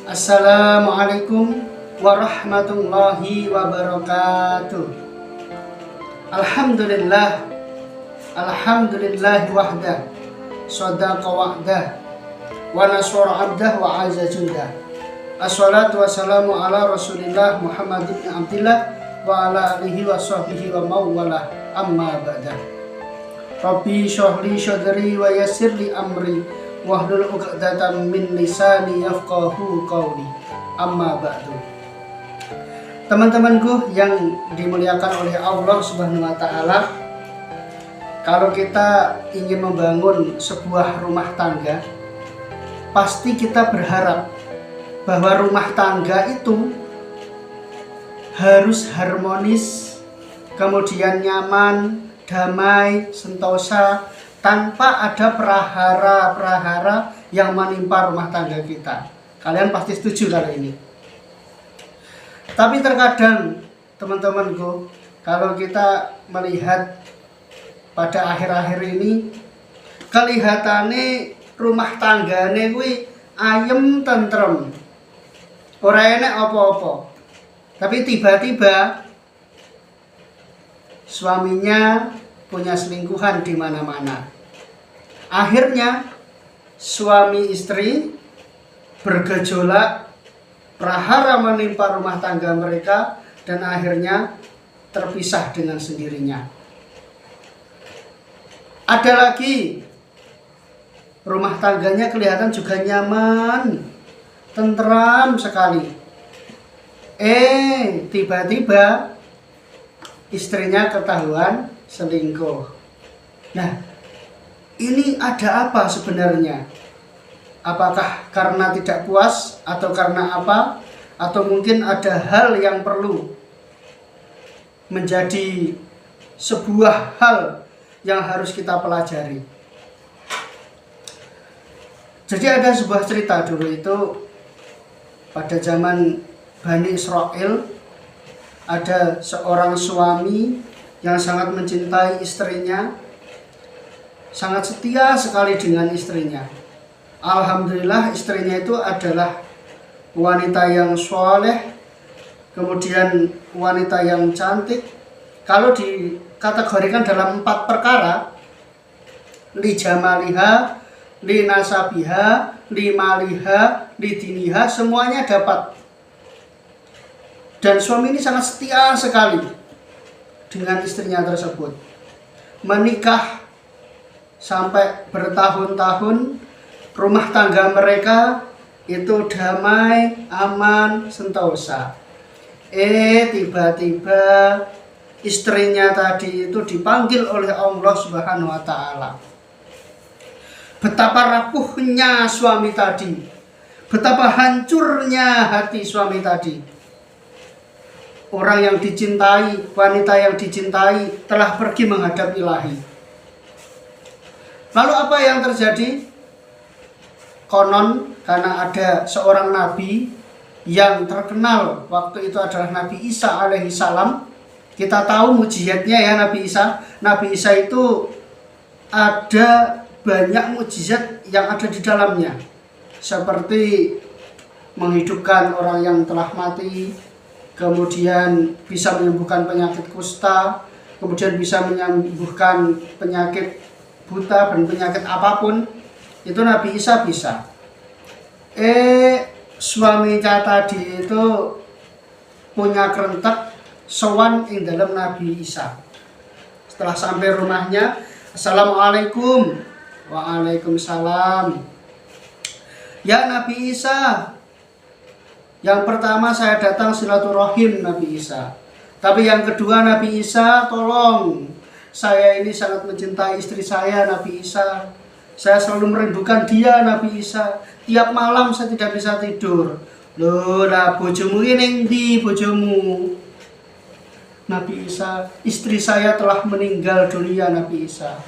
Assalamualaikum warahmatullahi wabarakatuh. Alhamdulillah wahdah, sadaqa wa'dah, wa nasara abdah wa azza jundah. Assalatu wassalamu ala Rasulillah Muhammad ibn Abdillah wa ala alihi wa sahbihi wa mawalah, amma ba'dah. Rabbi syrahli sadri wa yassirli amri wahlul 'uqdatam min lisani yafqahu qawli, amma ba'du. Teman-temanku yang dimuliakan oleh Allah Subhanahu wa taala, kalau kita ingin membangun sebuah rumah tangga, pasti kita berharap bahwa rumah tangga itu harus harmonis, kemudian nyaman, damai, sentosa, tanpa ada prahara-prahara yang menimpa rumah tangga kita. Kalian pasti setuju kali ini. Tapi terkadang teman-temanku, kalau kita melihat pada akhir-akhir ini, kelihatannya rumah tanggane kuwi ayem tentrem, ora enek apa-apa. Tapi tiba-tiba suaminya punya selingkuhan di mana-mana. Akhirnya suami istri bergejolak, prahara menimpa rumah tangga mereka, dan akhirnya terpisah dengan sendirinya. Ada lagi rumah tangganya kelihatan juga nyaman, tentram sekali. Tiba-tiba istrinya ketahuan selingkuh. Nah, ini ada apa sebenarnya? Apakah karena tidak puas atau karena apa? Atau mungkin ada hal yang perlu menjadi sebuah hal yang harus kita pelajari. Jadi ada sebuah cerita dulu itu, pada zaman Bani Israel, ada seorang suami yang sangat mencintai istrinya, sangat setia sekali dengan istrinya. Alhamdulillah istrinya itu adalah wanita yang soleh, kemudian wanita yang cantik. Kalau dikategorikan dalam 4 perkara, li jamaliha, li nasabiha, li maliha, li diniha, semuanya dapat. Dan suami ini sangat setia sekali dengan istrinya tersebut. Menikah sampai bertahun-tahun, rumah tangga mereka itu damai, aman, sentosa. Tiba-tiba istrinya tadi itu dipanggil oleh Allah Subhanahu wa taala. Betapa rapuhnya suami tadi, betapa hancurnya hati suami tadi. Orang yang dicintai, wanita yang dicintai telah pergi menghadap Ilahi. Lalu apa yang terjadi? Konon karena ada seorang nabi yang terkenal waktu itu adalah Nabi Isa alaihi salam. Kita tahu mukjizatnya ya Nabi Isa. Nabi Isa itu ada banyak mukjizat yang ada di dalamnya, seperti menghidupkan orang yang telah mati, kemudian bisa menyembuhkan penyakit kusta, kemudian bisa menyembuhkan penyakit buta dan penyakit apapun. Itu Nabi Isa bisa. Suaminya tadi itu punya kerentek sowan ing dalam Nabi Isa. Setelah sampai rumahnya, Assalamualaikum. Waalaikumsalam. Ya Nabi Isa, yang pertama saya datang silaturahim Nabi Isa. Tapi yang kedua Nabi Isa, tolong, saya ini sangat mencintai istri saya Nabi Isa. Saya selalu merindukan dia Nabi Isa. Tiap malam saya tidak bisa tidur. Loh lah bojomu ini ndi bojomu? Nabi Isa, istri saya telah meninggal dunia Nabi Isa.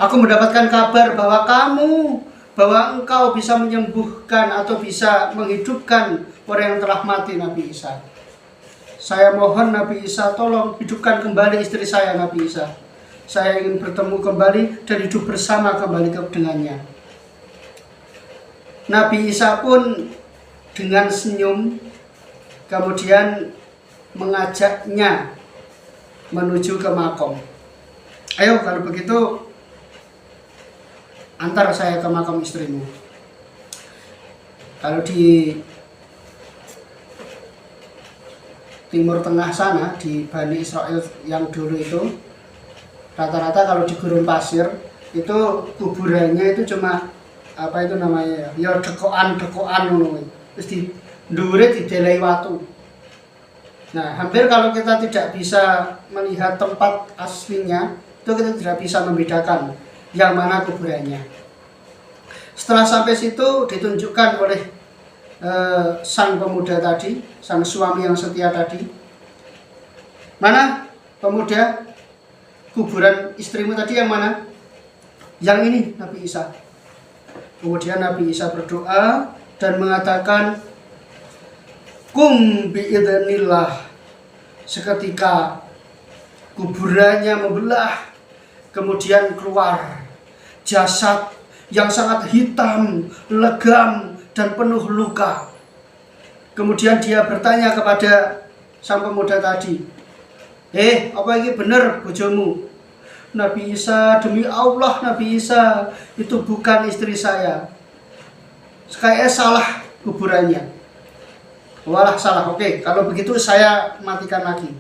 Aku mendapatkan kabar bahwa engkau bisa menyembuhkan atau bisa menghidupkan orang yang telah mati Nabi Isa. Saya mohon Nabi Isa, tolong hidupkan kembali istri saya Nabi Isa. Saya ingin bertemu kembali dan hidup bersama kembali dengannya. Nabi Isa pun dengan senyum kemudian mengajaknya menuju ke makom. Ayo kalau begitu antar saya ke makam istrimu. Kalau di Timur Tengah sana, di Bani Israel yang dulu itu, rata-rata kalau di gurun pasir itu kuburannya itu cuma apa itu namanya ya dekoan terus di ndure didelai watu. Nah, hampir kalau kita tidak bisa melihat tempat aslinya, itu kita tidak bisa membedakan yang mana kuburannya. Setelah sampai situ ditunjukkan oleh sang pemuda tadi, sang suami yang setia tadi. Mana pemuda, kuburan istrimu tadi yang mana? Yang ini, Nabi Isa. Kemudian Nabi Isa berdoa dan mengatakan, kum biidznillah. Seketika kuburannya membelah, kemudian keluar jasad yang sangat hitam, legam, dan penuh luka. Kemudian dia bertanya kepada sang pemuda tadi, apa ini benar bojomu? Nabi Isa, demi Allah Nabi Isa, itu bukan istri saya. Kayaknya salah kuburannya. Walah salah, oke, kalau begitu saya matikan lagi.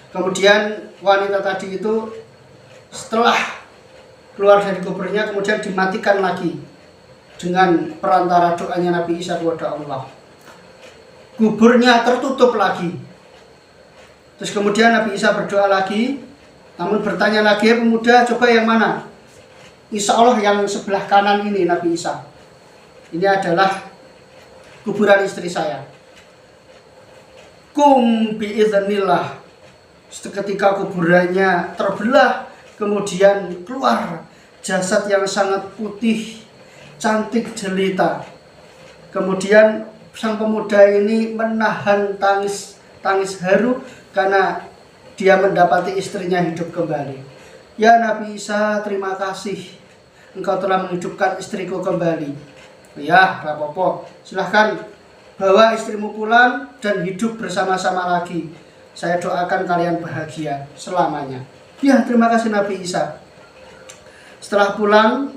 Kemudian wanita tadi itu setelah keluar dari kuburnya kemudian dimatikan lagi dengan perantara doanya Nabi Isa kepada Allah. Kuburnya tertutup lagi. Terus kemudian Nabi Isa berdoa lagi, namun bertanya lagi, pemuda coba yang mana? Insya Allah yang sebelah kanan ini Nabi Isa. Ini adalah kuburan istri saya. Kum biidznillah. Ketika kuburannya terbelah, kemudian keluar jasad yang sangat putih, cantik jelita. Kemudian sang pemuda ini menahan tangis haru karena dia mendapati istrinya hidup kembali. Ya Nabi Isa, terima kasih, engkau telah menghidupkan istriku kembali. Ya rapopo, silahkan bawa istrimu pulang dan hidup bersama-sama lagi. Saya doakan kalian bahagia selamanya. Ya, terima kasih Nabi Isa. Setelah pulang,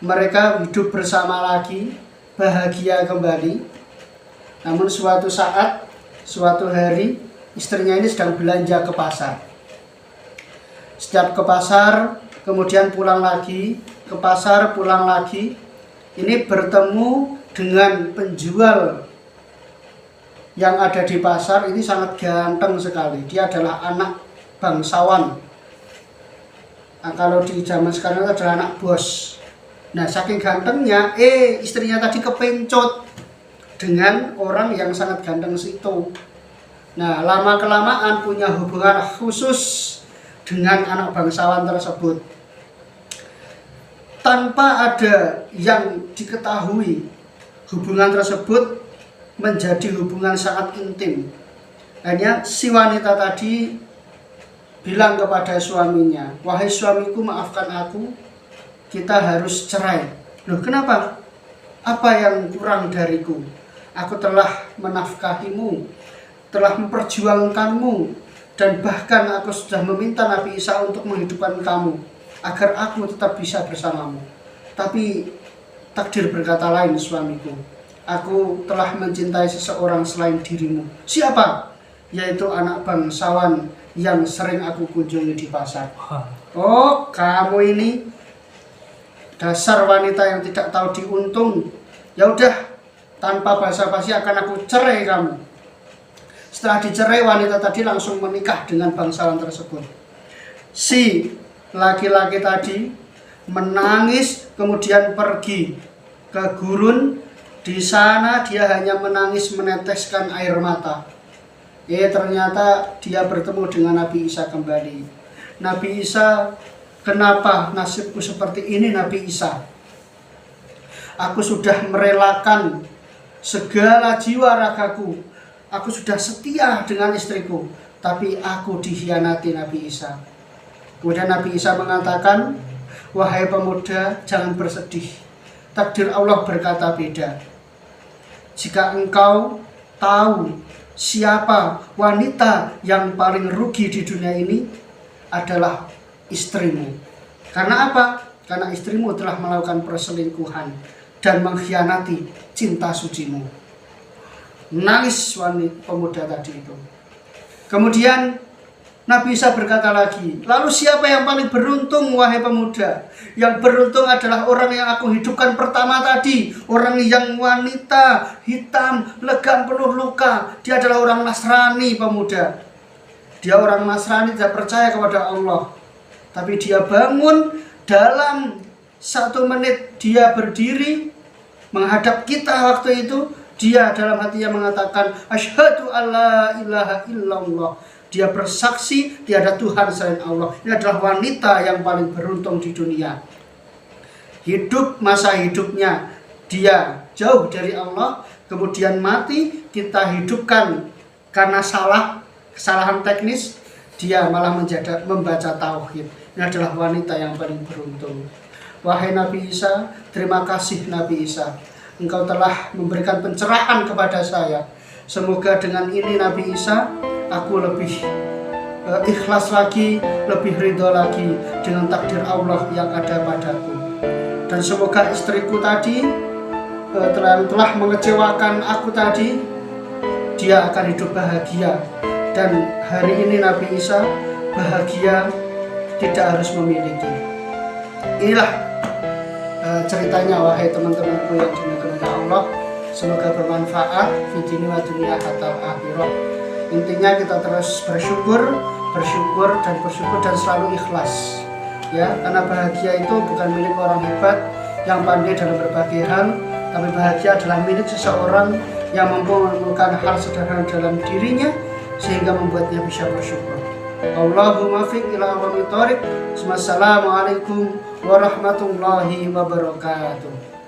mereka hidup bersama lagi, bahagia kembali. Namun suatu saat, suatu hari, istrinya ini sedang belanja ke pasar. Setiap ke pasar, kemudian pulang lagi, ke pasar, pulang lagi. Ini bertemu dengan penjual yang ada di pasar. Ini sangat ganteng sekali. Dia adalah anak bangsawan. Nah, kalau di zaman sekarang itu adalah anak bos. Nah, saking gantengnya, istrinya tadi kepencut dengan orang yang sangat ganteng situ. Nah, lama-kelamaan punya hubungan khusus dengan anak bangsawan tersebut. Tanpa ada yang diketahui, hubungan tersebut menjadi hubungan sangat intim. Hanya si wanita tadi bilang kepada suaminya, wahai suamiku, maafkan aku, kita harus cerai. Loh, kenapa? Apa yang kurang dariku? Aku telah menafkahimu, telah memperjuangkanmu, dan bahkan aku sudah meminta Nabi Isa untuk menghidupkan kamu agar aku tetap bisa bersamamu. Tapi takdir berkata lain, suamiku. Aku telah mencintai seseorang selain dirimu. Siapa? Yaitu anak bangsawan yang sering aku kunjungi di pasar. Oh, kamu ini dasar wanita yang tidak tahu diuntung. Ya udah, tanpa basa-basi akan aku cerai kamu. Setelah dicerai, wanita tadi langsung menikah dengan bangsawan tersebut. Si laki-laki tadi menangis kemudian pergi ke gurun. Di sana dia hanya menangis meneteskan air mata. Ternyata dia bertemu dengan Nabi Isa kembali. Nabi Isa, kenapa nasibku seperti ini Nabi Isa? Aku sudah merelakan segala jiwa ragaku. Aku sudah setia dengan istriku, tapi aku dikhianati Nabi Isa. Kemudian Nabi Isa mengatakan, wahai pemuda, jangan bersedih. takdir Allah berkata beda. Jika engkau tahu siapa wanita yang paling rugi di dunia ini, adalah istrimu. Karena apa? Karena istrimu telah melakukan perselingkuhan dan mengkhianati cinta sucimu. Nangis wanita pemuda tadi itu. Kemudian Nabi Isa berkata lagi, lalu siapa yang paling beruntung wahai pemuda? Yang beruntung adalah orang yang aku hidupkan pertama tadi. Orang yang wanita, hitam, legam, penuh luka. Dia adalah orang Nasrani pemuda. Dia orang Nasrani, tidak percaya kepada Allah. Tapi dia bangun dalam 1 menit, dia berdiri menghadap kita waktu itu. Dia dalam hatinya mengatakan, asyhadu alla ilaha illallah. Dia bersaksi tiada Tuhan selain Allah. Ini adalah wanita yang paling beruntung di dunia. Hidup masa hidupnya dia jauh dari Allah, kemudian mati, kita hidupkan karena kesalahan teknis, dia malah membaca tauhid. Ini adalah wanita yang paling beruntung. Wahai Nabi Isa, terima kasih Nabi Isa. Engkau telah memberikan pencerahan kepada saya. Semoga dengan ini Nabi Isa, aku lebih ikhlas lagi, lebih ridho lagi dengan takdir Allah yang ada padaku. Dan semoga istriku tadi telah mengecewakan aku tadi, dia akan hidup bahagia. Dan hari ini Nabi Isa bahagia tidak harus memiliki. Inilah ceritanya wahai teman-temanku yang dimuliakan Allah. Semoga bermanfaat di dunia hatta akhirat. Intinya kita terus bersyukur dan selalu ikhlas. Ya, karena bahagia itu bukan milik orang hebat yang pandai dalam berbagai hal, tapi bahagia adalah milik seseorang yang mampu menemukan hal sederhana dalam dirinya sehingga membuatnya bisa bersyukur. Allahumma fiq ila aqwamit thoriq. Wassalamualaikum warahmatullahi wabarakatuh.